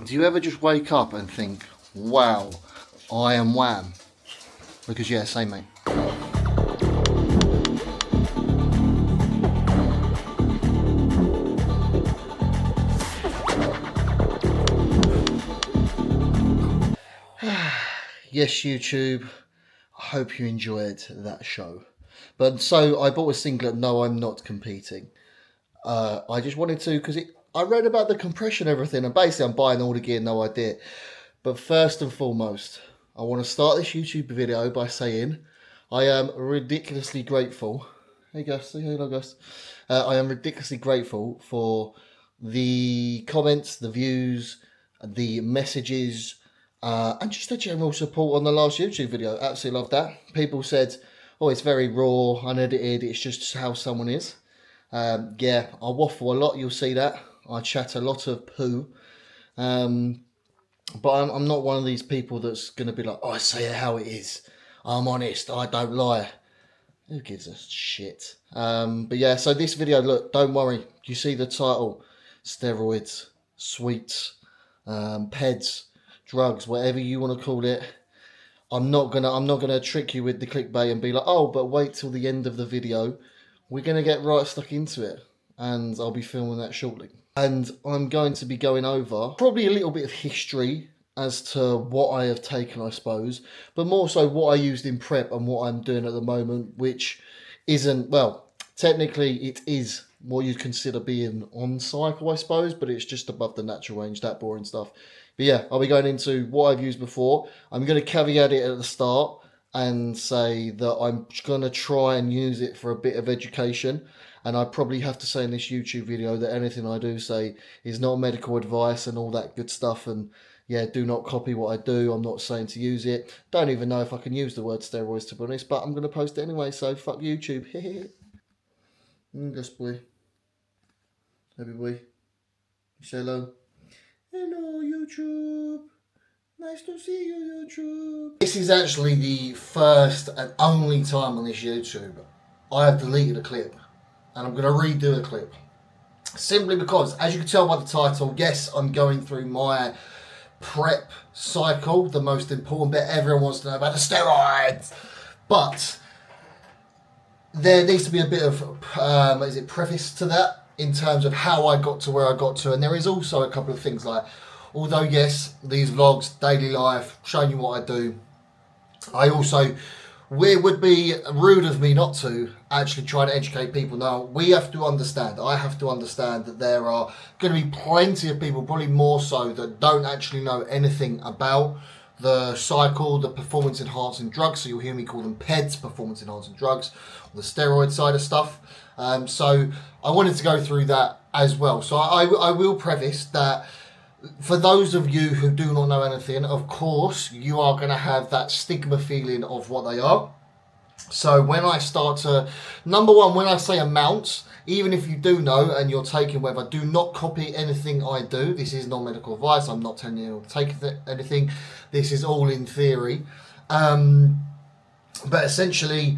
Do you ever just wake up and think, wow, I am wham? Because yeah, same mate. Yes, YouTube, I hope you enjoyed that show. But so I bought a singlet. No, I'm not competing. I just wanted to because I read about the compression and everything, and basically I'm buying all the gear, no idea. But first and foremost, I want to start this YouTube video by saying I am ridiculously grateful. Hey Gus, say hello Gus. I am ridiculously grateful for the comments, the views, the messages, and just the general support on the last YouTube video. Absolutely love that. People said, oh, it's very raw, unedited, it's just how someone is. Yeah, I waffle a lot, you'll see that. I chat a lot of poo. But I'm not one of these people that's going to be like, oh, I say it how it is. I'm honest, I don't lie. Who gives a shit? But yeah, so this video, look, don't worry. You see the title, steroids, sweets, peds, drugs, whatever you want to call it. I'm not gonna trick you with the clickbait and be like, oh, but wait till the end of the video. We're gonna get right stuck into it, and I'll be filming that shortly. And I'm going to be going over probably a little bit of history as to what I have taken, I suppose, but more so what I used in prep and what I'm doing at the moment, which isn't, well, technically it is what you'd consider being on cycle, I suppose, but it's just above the natural range, that boring stuff. But yeah, I'll be going into what I've used before. I'm going to caveat it at the start and say that I'm going to try and use it for a bit of education. And I probably have to say in this YouTube video that anything I do say is not medical advice and all that good stuff. And yeah, do not copy what I do. I'm not saying to use it. Don't even know if I can use the word steroids, to be honest, but I'm going to post it anyway, so fuck YouTube. Yes, boy. Happy boy. You say hello. Hello, YouTube. Nice to see you, YouTube. This is actually the first and only time on this YouTube I have deleted a clip. And I'm going to redo a clip. Simply because, as you can tell by the title, yes, I'm going through my prep cycle, the most important bit. Everyone wants to know about the steroids. But there needs to be a bit of, preface to that in terms of how I got to where I got to. And there is also a couple of things like, although yes, these vlogs, daily life, showing you what I do, I also, it would be rude of me not to actually try to educate people. Now, we have to understand, I have to understand that there are going to be plenty of people, probably more so, that don't actually know anything about the cycle, the performance enhancing drugs. So you'll hear me call them PEDs, performance enhancing drugs, or the steroid side of stuff. So I wanted to go through that as well. So I will preface that for those of you who do not know anything, of course, you are going to have that stigma feeling of what they are. So when I start to, number one, when I say amounts, even if you do know and you're taking whatever, do not copy anything I do. This is not medical advice. I'm not telling you to take anything. This is all in theory. But essentially,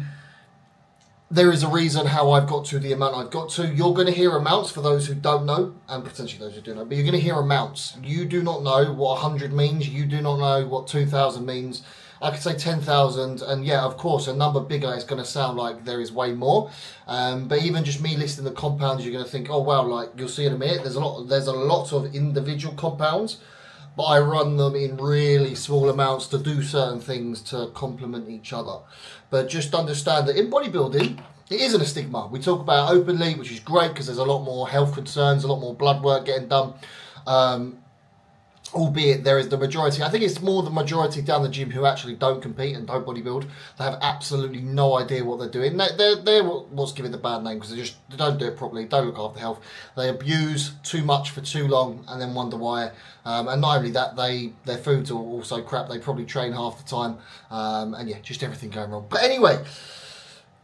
there is a reason how I've got to the amount I've got to. You're going to hear amounts for those who don't know, and potentially those who do know, but you're going to hear amounts. You do not know what 100 means. You do not know what 2,000 means. I could say 10,000, and yeah, of course, a number bigger is going to sound like there is way more. But even just me listing the compounds, you're going to think, oh wow, like you'll see in a minute, there's a lot of individual compounds, but I run them in really small amounts to do certain things to complement each other. But just understand that in bodybuilding, it isn't a stigma. We talk about it openly, which is great because there's a lot more health concerns, a lot more blood work getting done. Albeit there is the majority, I think it's more the majority down the gym who actually don't compete and don't bodybuild. They have absolutely no idea what they're doing. They're what's giving the bad name because they don't do it properly, don't look after health. They abuse too much for too long and then wonder why. And not only that, their foods are also crap. They probably train half the time. And yeah, just everything going wrong. But anyway,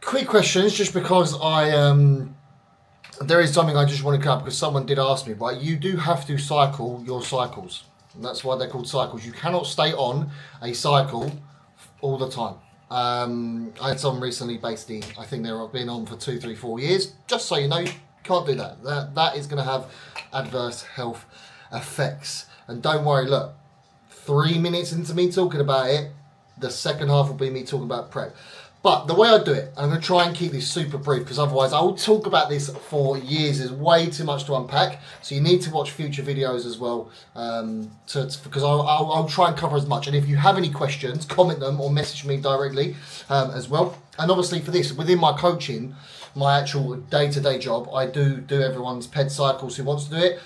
quick questions just because there is something I just want to cover because someone did ask me, right? You do have to cycle your cycles. And that's why they're called cycles. You cannot stay on a cycle all the time. I had someone recently, basically, I think they've been on for 2, 3, 4 years. Just so you know, you can't do that. That is going to have adverse health effects. And don't worry, look, 3 minutes into me talking about it, the second half will be me talking about prep. But the way I do it, I'm going to try and keep this super brief because otherwise I will talk about this for years. There's way too much to unpack. So you need to watch future videos as well because I'll try and cover as much. And if you have any questions, comment them or message me directly as well. And obviously for this, within my coaching, my actual day-to-day job, I do everyone's PED cycles who wants to do it.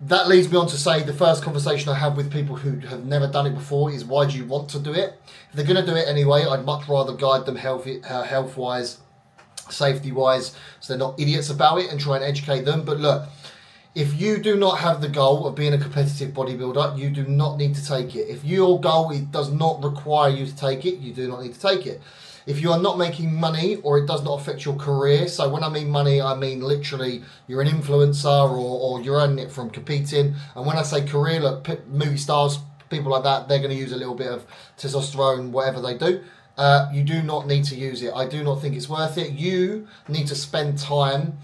That leads me on to say the first conversation I have with people who have never done it before is, why do you want to do it? If they're going to do it anyway, I'd much rather guide them health-wise, safety-wise, so they're not idiots about it, and try and educate them. But look, if you do not have the goal of being a competitive bodybuilder, you do not need to take it. If your goal does not require you to take it, you do not need to take it. If you are not making money or it does not affect your career, so when I mean money, I mean literally you're an influencer or you're earning it from competing. And when I say career, look, movie stars, people like that, they're going to use a little bit of testosterone, whatever they do. You do not need to use it. I do not think it's worth it. You need to spend time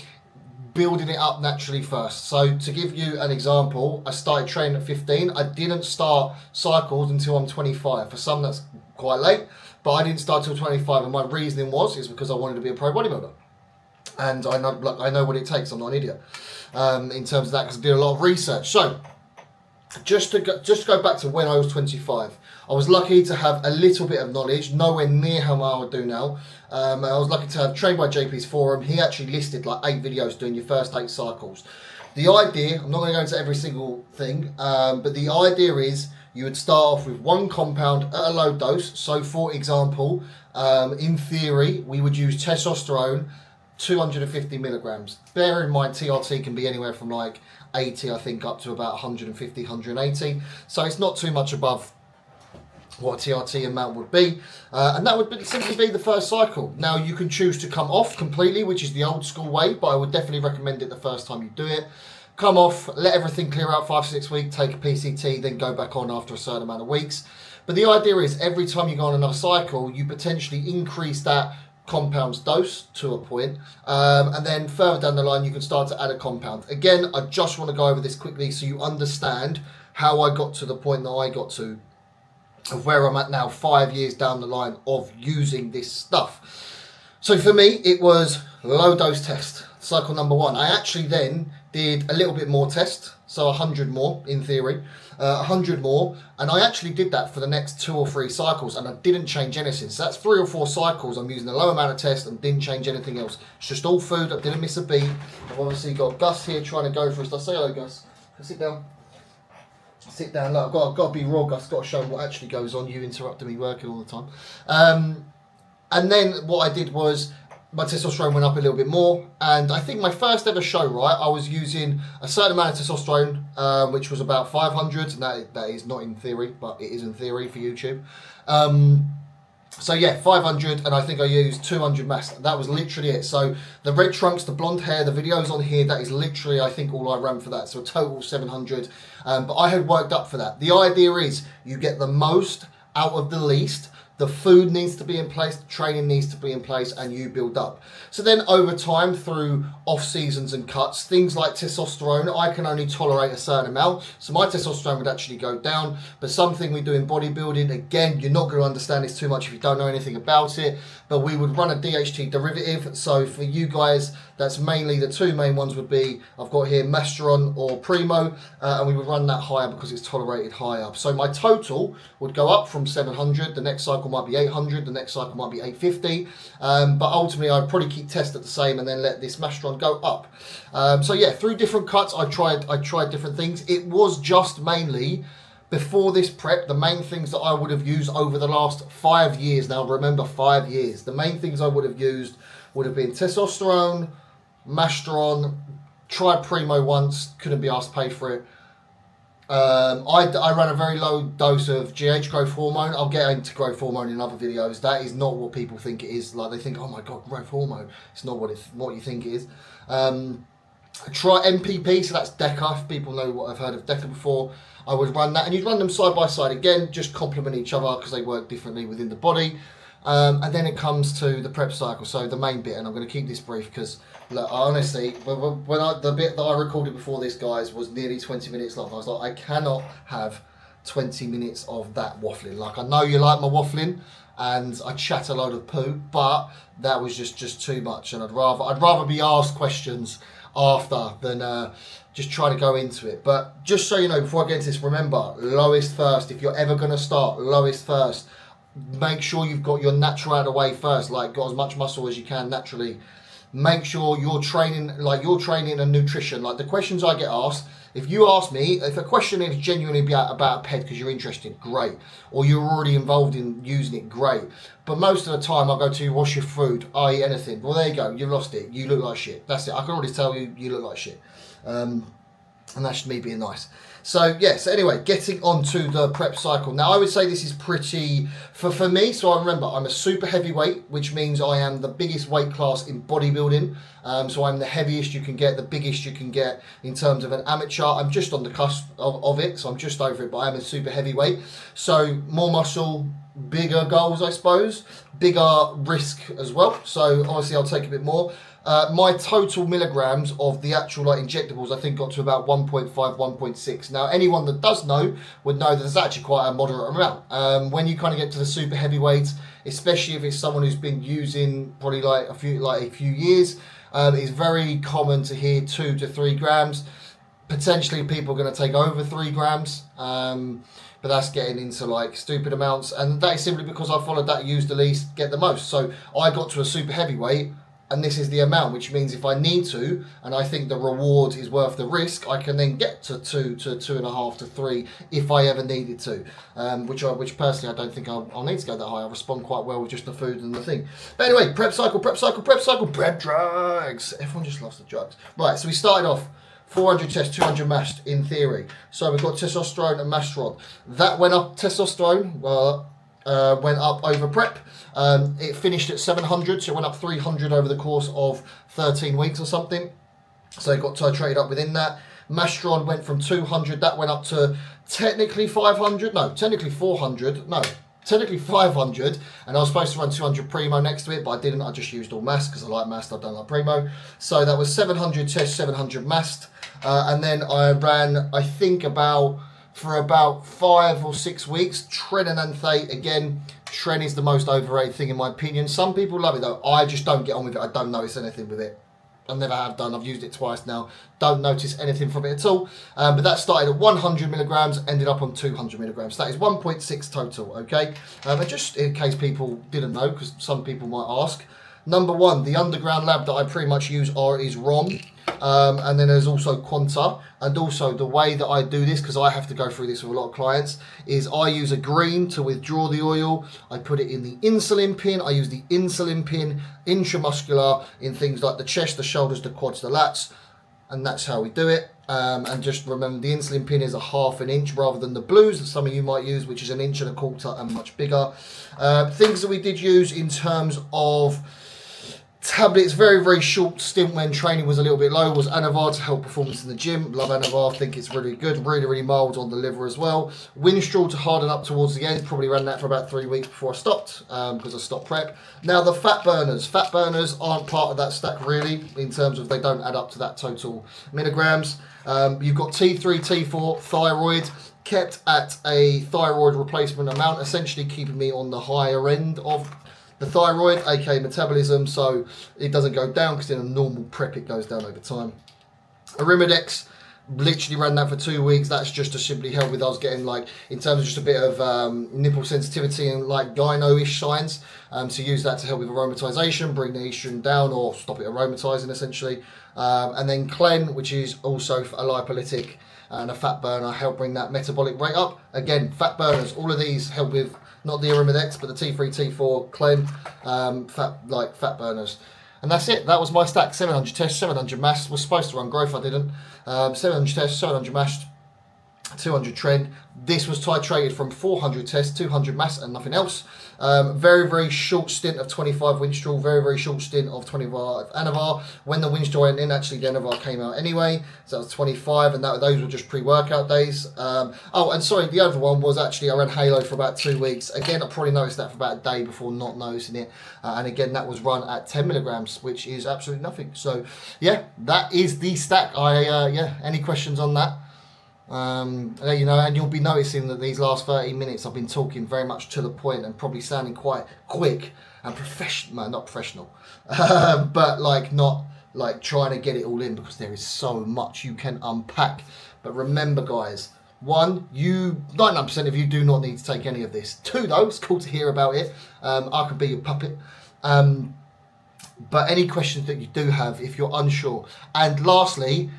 building it up naturally first. So to give you an example, I started training at 15. I didn't start cycles until I'm 25. For some, that's quite late. But I didn't start till 25, and my reasoning is because I wanted to be a pro bodybuilder, and I know what it takes. I'm not an idiot in terms of that because I did a lot of research. So just to go back to when I was 25, I was lucky to have a little bit of knowledge, nowhere near how I would do now. I was lucky to have trained by JP's forum. He actually listed like 8 videos doing your first 8 cycles. The idea, I'm not going to go into every single thing, but the idea is, you would start off with 1 compound at a low dose. So for example, in theory, we would use testosterone, 250 milligrams. Bear in mind, TRT can be anywhere from like 80, I think, up to about 150, 180. So it's not too much above what a TRT amount would be. And that would simply be the first cycle. Now, you can choose to come off completely, which is the old school way, but I would definitely recommend it the first time you do it. Come off, let everything clear out 5 to 6 weeks, take a PCT, then go back on after a certain amount of weeks. But the idea is every time you go on another cycle, you potentially increase that compound's dose to a point. And then further down the line, you can start to add a compound. Again, I just want to go over this quickly so you understand how I got to the point that I got to, of where I'm at now 5 years down the line of using this stuff. So for me, it was low dose test, cycle number 1. I actually then did a little bit more test, so 100 more in theory, 100 more, and I actually did that for the next 2 or 3 cycles, and I didn't change anything. So that's 3 or 4 cycles. I'm using a low amount of test and didn't change anything else. It's just all food. I didn't miss a beat. I've obviously got Gus here trying to go for us. I'll say hello, Gus. Sit down. Sit down. Look, I've got to be raw, Gus. Got to show what actually goes on. You interrupting me working all the time. And then what I did was, my testosterone went up a little bit more, and I think my first ever show, right, I was using a certain amount of testosterone, which was about 500, and that is not in theory, but it is in theory for YouTube. So yeah, 500, and I think I used 200 mass. That was literally it. So the red trunks, the blonde hair, the videos on here, that is literally, I think, all I ran for that. So a total 700, but I had worked up for that. The idea is you get the most out of the least. The food needs to be in place, the training needs to be in place, and you build up. So then over time, through off seasons and cuts, things like testosterone, I can only tolerate a certain amount. So my testosterone would actually go down. But something we do in bodybuilding, again, you're not going to understand this too much if you don't know anything about it, but we would run a DHT derivative. So for you guys, that's mainly the 2 main ones would be, I've got here Masteron or Primo, and we would run that higher because it's tolerated higher. So my total would go up from 700, the next cycle might be 800, the next cycle might be 850, but ultimately I'd probably keep test at the same and then let this Masteron go up. So yeah, through different cuts, I tried different things. It was just mainly, before this prep, the main things that I would have used over the last 5 years, now remember 5 years, the main things I would have used would have been testosterone, Masteron, tried Primo once, couldn't be asked to pay for it. I ran a very low dose of GH, growth hormone. I'll get into growth hormone in other videos. That is not what people think it is. Like, they think, oh my god, growth hormone. It's not what you think it is. Try MPP, so that's DECA. If people know what I've heard of DECA before, I would run that. And you'd run them side by side. Again, just complement each other because they work differently within the body. And then it comes to the prep cycle, so the main bit, and I'm going to keep this brief because, look, honestly, the bit that I recorded before this, guys, was nearly 20 minutes long. I was like, I cannot have 20 minutes of that waffling. Like, I know you like my waffling, and I chat a load of poo, but that was just too much, and I'd rather be asked questions after than just try to go into it. But just so you know, before I get into this, remember, lowest first. If you're ever going to start, lowest first. Make sure you've got your natural out of the way first, like got as much muscle as you can naturally. Make sure you're training and nutrition. Like the questions I get asked, if you ask me, if a question is genuinely about a ped because you're interested, great. Or you're already involved in using it, great. But most of the time I go to, what's your food? I eat anything. Well, there you go, you lost it. You look like shit. That's it. I can already tell you, you look like shit. And that's just me being nice. So yeah, so anyway, getting onto the prep cycle. Now I would say this is pretty, for me, so I remember I'm a super heavyweight, which means I am the biggest weight class in bodybuilding. So I'm the heaviest you can get, the biggest you can get in terms of an amateur. I'm just on the cusp of it, so I'm just over it, but I'm a super heavyweight. So more muscle, bigger goals, I suppose, bigger risk as well. So obviously I'll take a bit more. My total milligrams of the actual injectables, I think, got to about 1.5, 1.6. Now, anyone that does know would know that there's actually quite a moderate amount. When you kind of get to the super heavyweights, especially if it's someone who's been using probably a few years, it's very common to hear 2 to 3 grams. Potentially, people are going to take over 3 grams. But that's getting into stupid amounts, and that is simply because I followed that use the least, get the most. So I got to a super heavyweight, and this is the amount, which means if I need to, and I think the reward is worth the risk, I can then get to 2 to 2.5 to 3 if I ever needed to. Which personally I don't think I'll need to go that high. I respond quite well with just the food and the thing. But anyway, prep cycle, prep drugs. Everyone just loves the drugs. Right, so we started off 400 test, 200 mashed in theory. So we've got testosterone and masteron. That went up, testosterone went up over prep. It finished at 700, so it went up 300 over the course of 13 weeks or something. So it got titrated up within that. Masteron went from 200, that went up to technically 500, no, technically 400, no, technically 500, and I was supposed to run 200 primo next to it, but I didn't. I just used all mass because I like mass, I don't like primo. So that was 700 test, 700 massed, and then I ran, I think for about 5 or 6 weeks, tren and anthate. Again, tren is the most overrated thing in my opinion. Some people love it though. I just don't get on with it. I don't notice anything with it. I never have done. I've used it twice now. Don't notice anything from it at all. But that started at 100 milligrams, ended up on 200 milligrams. So that is 1.6 total, okay? And just in case people didn't know, because some people might ask, number one, the underground lab that I pretty much use is ROM. And then there's also Quanta, and also the way that I do this, because I have to go through this with a lot of clients, is I use a green to withdraw the oil. I put it in the insulin pin. I use the insulin pin intramuscular in things like the chest, the shoulders, the quads, the lats, and that's how we do it. And just remember, the insulin pin is a 1/2 inch rather than the blues that some of you might use, which is 1 1/4 and much bigger. Things that we did use in terms of tablets, very, very short stint when training was a little bit low, was Anavar to help performance in the gym. Love Anavar, think it's really good, really, really mild on the liver as well. Winstrol to harden up towards the end, probably ran that for about 3 weeks before I stopped, because I stopped prep. Now the fat burners aren't part of that stack really, in terms of they don't add up to that total milligrams. You've got T3, T4, thyroid, kept at a thyroid replacement amount, essentially keeping me on the higher end of the thyroid, aka metabolism, so it doesn't go down, because in a normal prep it goes down over time. Arimidex, literally ran that for 2 weeks. That's just to simply help with us getting in terms of just a bit of nipple sensitivity and gyno-ish signs. So use that to help with aromatization, bring the estrogen down or stop it aromatizing essentially. And then Clen, which is also a lipolytic and a fat burner, help bring that metabolic rate up. Again, fat burners, all of these help with not the Arimidex, but the T3, T4, Clen, fat burners. And that's it. That was my stack. 700 tests, 700 mass. Was supposed to run growth, I didn't. 700 tests, 700 mashed, 200 trend. This was titrated from 400 test, 200 mass and nothing else. Very short stint of 25 Winstrol, very short stint of 25 Anavar. When the Winstrol went in, actually the Anavar came out anyway, so that was 25, and those were just pre-workout days. Oh, and sorry, the other one was actually I ran Halo for about 2 weeks. Again, I probably noticed that for about a day before not noticing it, and again that was run at 10 milligrams, which is absolutely nothing. So yeah, that is the stack. Yeah, any questions on that? You know, and you'll be noticing that these last 30 minutes I've been talking very much to the point and probably sounding quite quick and professional, not professional, but like not like trying to get it all in, because there is so much you can unpack. But remember guys, 1, 99% of you do not need to take any of this. 2 though, it's cool to hear about it. I could be your puppet. But any questions that you do have, if you're unsure. And lastly,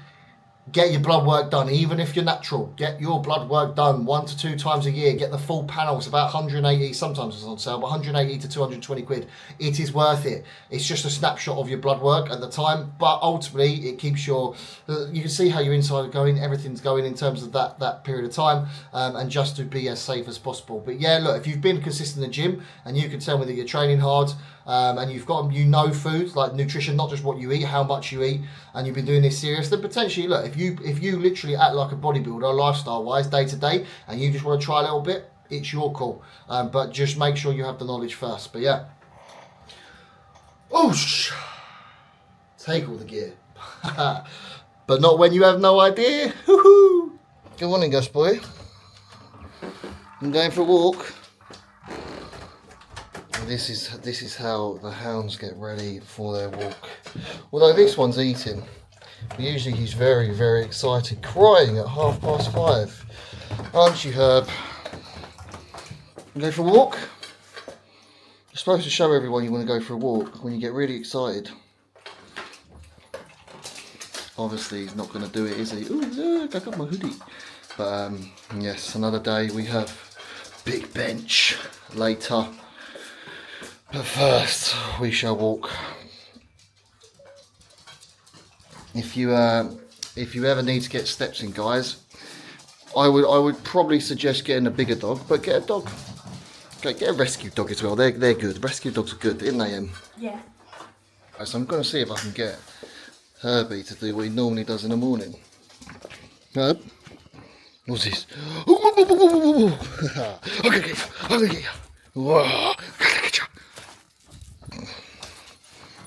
get your blood work done, even if you're natural. Get your blood work done 1 to 2 times a year. Get the full panel. It's about 180, sometimes it's on sale, but 180 to 220 quid. It is worth it. It's just a snapshot of your blood work at the time, but ultimately it keeps you can see how your inside are going, everything's going in terms of that period of time, and just to be as safe as possible. But yeah, look, if you've been consistent in the gym and you can tell me that you're training hard, and you've got, food like nutrition, not just what you eat, how much you eat, and you've been doing this serious, then potentially, look, if you literally act like a bodybuilder lifestyle wise day to day, and you just want to try a little bit, it's your call, but just make sure you have the knowledge first. But yeah, take all the gear, but not when you have no idea. Woohoo! Good morning, Gus boy. I'm going for a walk. This is how the hounds get ready for their walk. Although this one's eating. Usually he's very excited, crying at 5:30. Aren't you, Herb? You go for a walk? You're supposed to show everyone you want to go for a walk when you get really excited. Obviously he's not going to do it, is he? Ooh, look, I got my hoodie. But yes, another day. We have big bench later. But first, we shall walk. If you ever need to get steps in, guys, I would probably suggest getting a bigger dog, but get a dog. Okay, get a rescue dog as well. They're good. Rescue dogs are good, isn't they? Yeah. So I'm going to see if I can get Herbie to do what he normally does in the morning. Herb, what's this? Okay, get you. Whoa.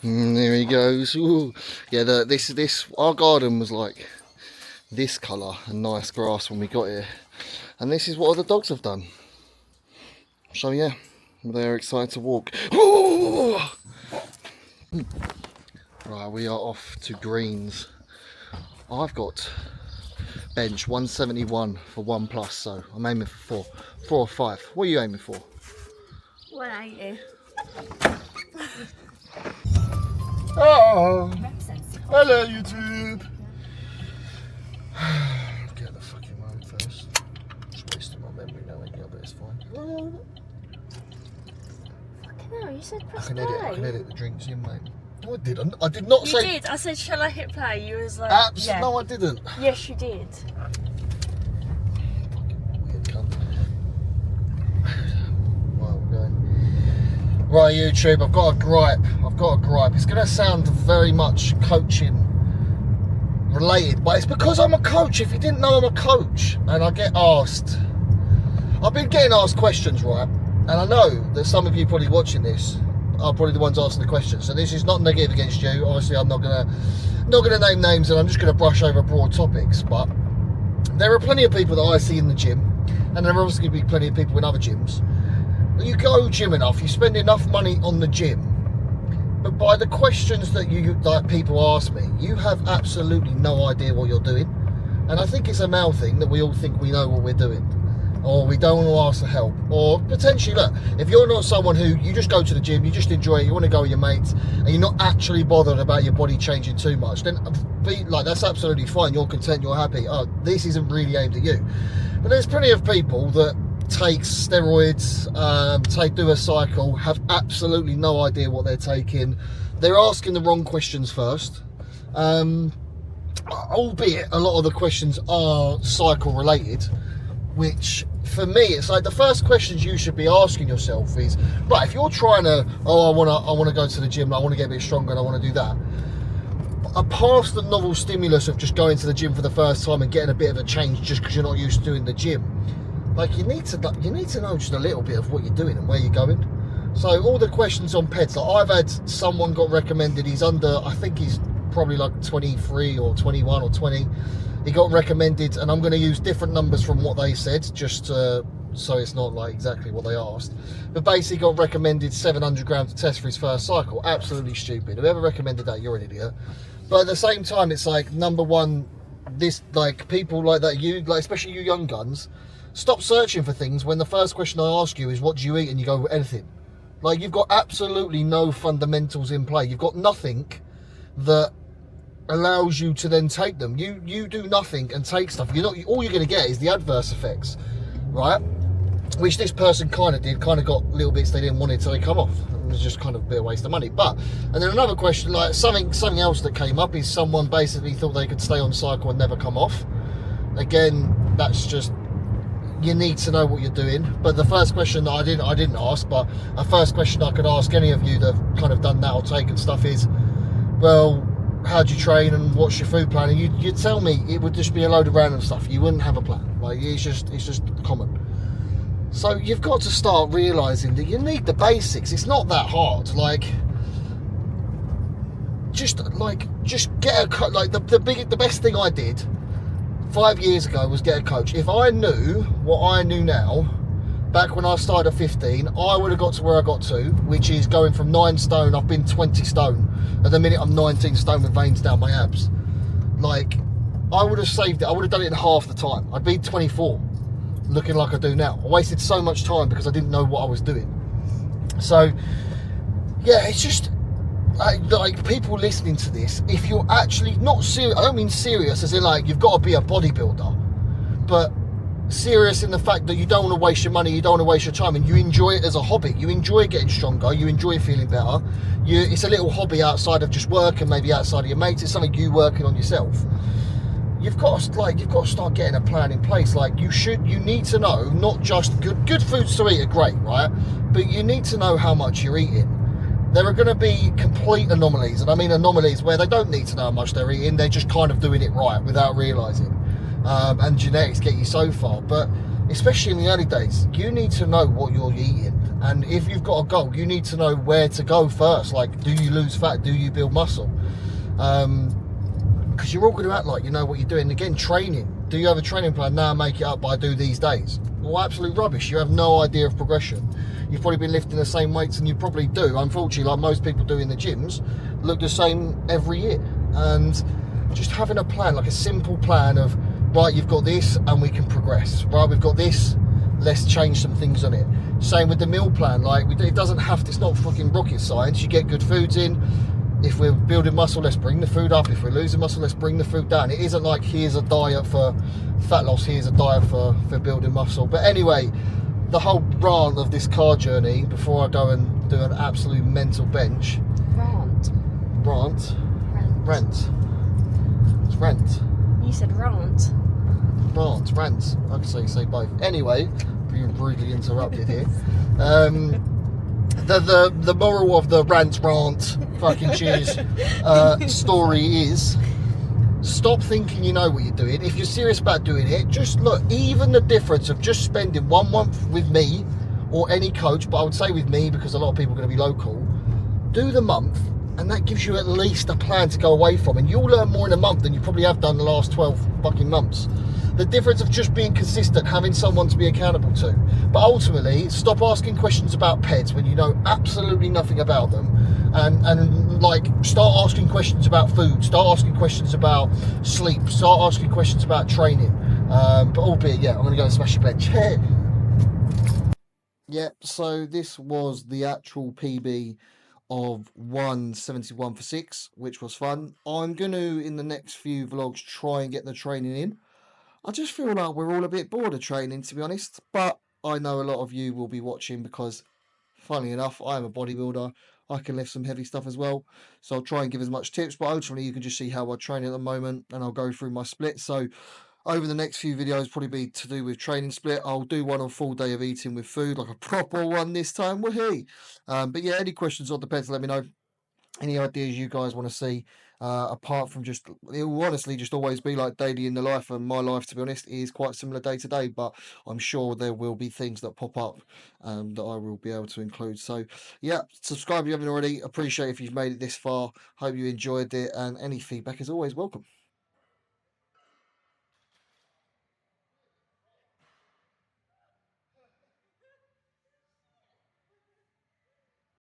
There he goes. Ooh. Yeah, this our garden was like this colour and nice grass when we got here, and this is what the dogs have done. So yeah, they're excited to walk. Ooh. Right, we are off to greens. I've got bench 171 for 1+, so I'm aiming for 4 or 5. What are you aiming for? 180. Oh, hello YouTube. Get the fucking road first. Just wasting my memory now, but it's fine. Fucking hell, you said press I play. can edit the drinks in, mate. No, I didn't. I did not say. You did. I said, shall I hit play? You was like, Absolutely. yeah. No, I didn't. Yes, you did. Fucking weird cunt. Right, we're going. Right, YouTube, I've got a gripe. It's going to sound very much coaching related, but it's because I'm a coach. If you didn't know, I'm a coach, and I get asked. I've been getting asked questions, right? And I know that some of you probably watching this are probably the ones asking the questions. So this is not negative against you. Obviously, I'm not gonna name names, and I'm just gonna brush over broad topics. But there are plenty of people that I see in the gym, and there are obviously going to be plenty of people in other gyms. You go gym enough, you spend enough money on the gym, but by the questions that people ask me, you have absolutely no idea what you're doing. And I think it's a male thing that we all think we know what we're doing, or we don't want to ask for help, or potentially, look, if you're not someone who, you just go to the gym, you just enjoy it, you want to go with your mates, and you're not actually bothered about your body changing too much, then that's absolutely fine. You're content, you're happy. Oh, this isn't really aimed at you. But there's plenty of people that take steroids, do a cycle, have absolutely no idea what they're taking. They're asking the wrong questions first. albeit a lot of the questions are cycle related, which for me, it's like the first questions you should be asking yourself is, right, if you're trying to, I want to go to the gym, I want to get a bit stronger and I want to do that, past the novel stimulus of just going to the gym for the first time and getting a bit of a change just because you're not used to doing the gym, like you need to know just a little bit of what you're doing and where you're going. So all the questions on peds, like I've had someone got recommended, he's under, I think he's probably like 23 or 21 or 20. He got recommended, and I'm going to use different numbers from what they said, just so it's not like exactly what they asked. But basically got recommended 700 grams of test for his first cycle. Absolutely stupid. Whoever recommended that, you're an idiot. But at the same time, it's like, number one, this, like, people like that, you, like, especially you young guns, stop searching for things when the first question I ask you is, what do you eat? And you go, anything. Like, you've got absolutely no fundamentals in play. You've got nothing that allows you to then take them. You do nothing and take stuff. You're not, all you're going to get is the adverse effects, right? Which this person kind of did, kind of got little bits they didn't want it till they come off. It was just kind of a bit of waste of money. But, and then another question, like something else that came up is someone basically thought they could stay on cycle and never come off. Again, that's just, you need to know what you're doing. But the first question that I didn't ask, but a first question I could ask any of you that have kind of done that or taken stuff is, well, how do you train and what's your food plan? And you'd tell me it would just be a load of random stuff. You wouldn't have a plan. Like, it's just common. So you've got to start realising that you need the basics. It's not that hard. Like, just get a like the best thing I did 5 years ago was get a coach. If I knew what I knew now, back when I started at 15, I would have got to where I got to, which is going from 9 stone, I've been 20 stone. At the minute, I'm 19 stone with veins down my abs. Like, I would have saved it. I would have done it in half the time. I'd be 24, looking like I do now. I wasted so much time because I didn't know what I was doing. So, yeah, it's just, like people listening to this, if you're actually not serious, I don't mean serious as in like you've got to be a bodybuilder, but serious in the fact that you don't want to waste your money, you don't want to waste your time, and you enjoy it as a hobby. You enjoy getting stronger, you enjoy feeling better. It's a little hobby outside of just work and maybe outside of your mates. It's something you working on yourself. You've got to start getting a plan in place. Like, you need to know, not just good foods to eat are great, right? But you need to know how much you're eating. There are going to be complete anomalies, and I mean anomalies where they don't need to know how much they're eating, they're just kind of doing it right without realising. And genetics get you so far, but especially in the early days, you need to know what you're eating. And if you've got a goal, you need to know where to go first. Like, do you lose fat? Do you build muscle? Because you're all going to act like you know what you're doing. Again, training. Do you have a training plan? Now make it up by do these days. Well, absolute rubbish. You have no idea of progression. You've probably been lifting the same weights, and you probably do, unfortunately, like most people do in the gyms, look the same every year. And just having a plan, like a simple plan of, right, you've got this and we can progress. Right, we've got this, let's change some things on it. Same with the meal plan. Like, it doesn't have to, it's not fucking rocket science. You get good foods in. If we're building muscle, let's bring the food up. If we're losing muscle, let's bring the food down. It isn't like, here's a diet for fat loss, here's a diet for building muscle. But anyway, the whole rant of this car journey, before I go and do an absolute mental bench. Rant. It's rent. You said rant. Rant. I can say both. Anyway, being brutally interrupted here. The moral of the rant fucking cheers story is, stop thinking you know what you're doing. If you're serious about doing it, just look, even the difference of just spending 1 month with me or any coach, but I would say with me because a lot of people are going to be local, do the month, and that gives you at least a plan to go away from, and you'll learn more in a month than you probably have done the last 12 fucking months. The difference of just being consistent, having someone to be accountable to. But ultimately, stop asking questions about pets when you know absolutely nothing about them, and like, start asking questions about food, start asking questions about sleep, start asking questions about training. But albeit, yeah, I'm going to go and smash your bench. Yeah, so this was the actual PB of 171 for 6, which was fun. I'm going to, in the next few vlogs, try and get the training in. I just feel like we're all a bit bored of training, to be honest. But I know a lot of you will be watching because, funnily enough, I am a bodybuilder. I can lift some heavy stuff as well. So I'll try and give as much tips, but ultimately you can just see how I train at the moment, and I'll go through my split. So over the next few videos, probably be to do with training split. I'll do one on full day of eating with food, like a proper one this time. Woohoo! But yeah, any questions on the pets, let me know. Any ideas you guys want to see, apart from just, it will honestly just always be like daily in the life, and my life, to be honest, is quite similar day to day, but I'm sure there will be things that pop up that I will be able to include. So yeah, subscribe if you haven't already. Appreciate if you've made it this far. Hope you enjoyed it, and any feedback is always welcome.